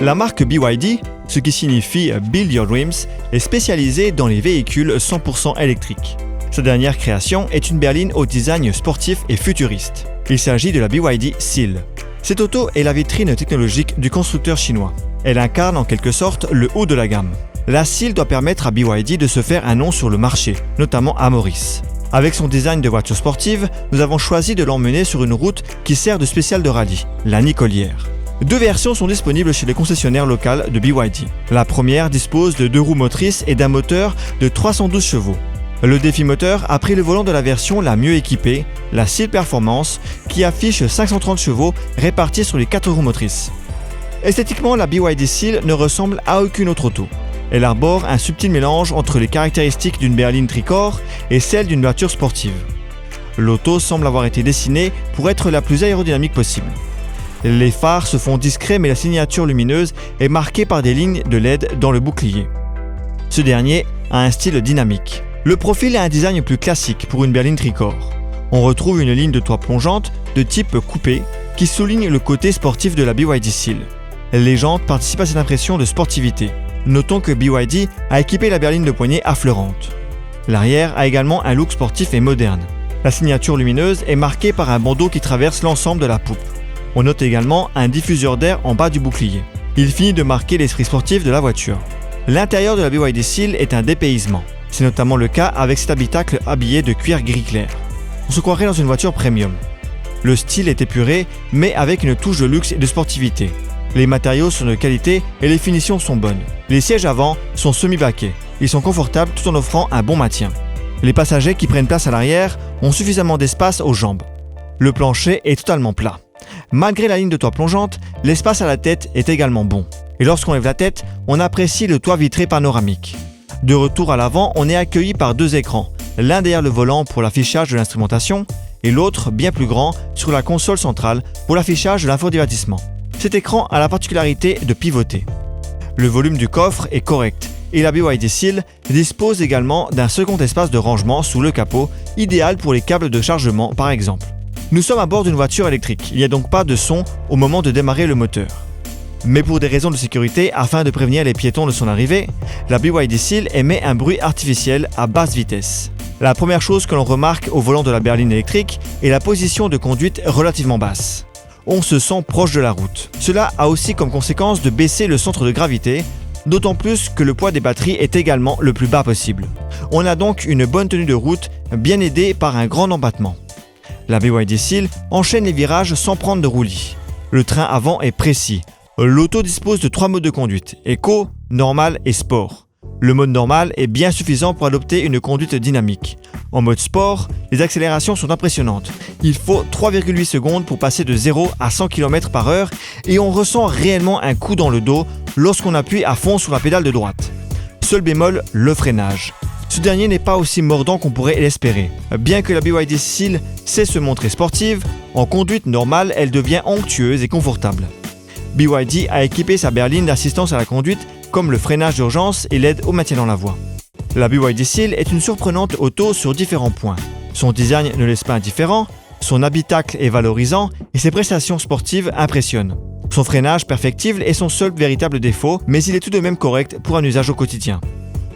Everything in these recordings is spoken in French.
La marque BYD, ce qui signifie Build Your Dreams, est spécialisée dans les véhicules 100% électriques. Sa dernière création est une berline au design sportif et futuriste. Il s'agit de la BYD Seal. Cette auto est la vitrine technologique du constructeur chinois. Elle incarne en quelque sorte le haut de la gamme. La Seal doit permettre à BYD de se faire un nom sur le marché, notamment à Maurice. Avec son design de voiture sportive, nous avons choisi de l'emmener sur une route qui sert de spéciale de rallye, la Nicolière. 2 versions sont disponibles chez les concessionnaires locaux de BYD. La première dispose de 2 roues motrices et d'un moteur de 312 chevaux. Le défi moteur a pris le volant de la version la mieux équipée, la Seal Performance, qui affiche 530 chevaux répartis sur les 4 roues motrices. Esthétiquement, la BYD Seal ne ressemble à aucune autre auto. Elle arbore un subtil mélange entre les caractéristiques d'une berline tricorps et celles d'une voiture sportive. L'auto semble avoir été dessinée pour être la plus aérodynamique possible. Les phares se font discrets mais la signature lumineuse est marquée par des lignes de LED dans le bouclier. Ce dernier a un style dynamique. Le profil a un design plus classique pour une berline tricorps. On retrouve une ligne de toit plongeante de type coupé qui souligne le côté sportif de la BYD Seal. Les jantes participent à cette impression de sportivité. Notons que BYD a équipé la berline de poignée affleurante. L'arrière a également un look sportif et moderne. La signature lumineuse est marquée par un bandeau qui traverse l'ensemble de la poupe. On note également un diffuseur d'air en bas du bouclier. Il finit de marquer l'esprit sportif de la voiture. L'intérieur de la BYD Seal est un dépaysement. C'est notamment le cas avec cet habitacle habillé de cuir gris clair. On se croirait dans une voiture premium. Le style est épuré, mais avec une touche de luxe et de sportivité. Les matériaux sont de qualité et les finitions sont bonnes. Les sièges avant sont semi-baquets. Ils sont confortables tout en offrant un bon maintien. Les passagers qui prennent place à l'arrière ont suffisamment d'espace aux jambes. Le plancher est totalement plat. Malgré la ligne de toit plongeante, l'espace à la tête est également bon. Et lorsqu'on lève la tête, on apprécie le toit vitré panoramique. De retour à l'avant, on est accueilli par 2 écrans, l'un derrière le volant pour l'affichage de l'instrumentation et l'autre, bien plus grand, sur la console centrale pour l'affichage de l'infodivertissement. Cet écran a la particularité de pivoter. Le volume du coffre est correct et la BYD Seal dispose également d'un second espace de rangement sous le capot, idéal pour les câbles de chargement par exemple. Nous sommes à bord d'une voiture électrique, il n'y a donc pas de son au moment de démarrer le moteur. Mais pour des raisons de sécurité, afin de prévenir les piétons de son arrivée, la BYD Seal émet un bruit artificiel à basse vitesse. La première chose que l'on remarque au volant de la berline électrique est la position de conduite relativement basse. On se sent proche de la route. Cela a aussi comme conséquence de baisser le centre de gravité, d'autant plus que le poids des batteries est également le plus bas possible. On a donc une bonne tenue de route, bien aidée par un grand empattement. La BYD Seal enchaîne les virages sans prendre de roulis. Le train avant est précis. L'auto dispose de 3 modes de conduite, Eco, Normal et Sport. Le mode normal est bien suffisant pour adopter une conduite dynamique. En mode sport, les accélérations sont impressionnantes. Il faut 3,8 secondes pour passer de 0 à 100 km/h et on ressent réellement un coup dans le dos lorsqu'on appuie à fond sur la pédale de droite. Seul bémol, le freinage. Ce dernier n'est pas aussi mordant qu'on pourrait l'espérer. Bien que la BYD Seal sait se montrer sportive, en conduite normale, elle devient onctueuse et confortable. BYD a équipé sa berline d'assistance à la conduite comme le freinage d'urgence et l'aide au maintien dans la voie. La BYD Seal est une surprenante auto sur différents points. Son design ne laisse pas indifférent, son habitacle est valorisant et ses prestations sportives impressionnent. Son freinage perfectible est son seul véritable défaut, mais il est tout de même correct pour un usage au quotidien.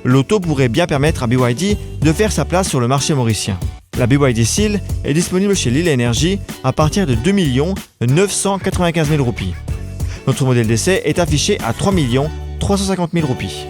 L'auto pourrait bien permettre à BYD de faire sa place sur le marché mauricien. La BYD Seal est disponible chez Lille Energy à partir de 2 995 000 roupies. Notre modèle d'essai est affiché à 3 350 000 roupies.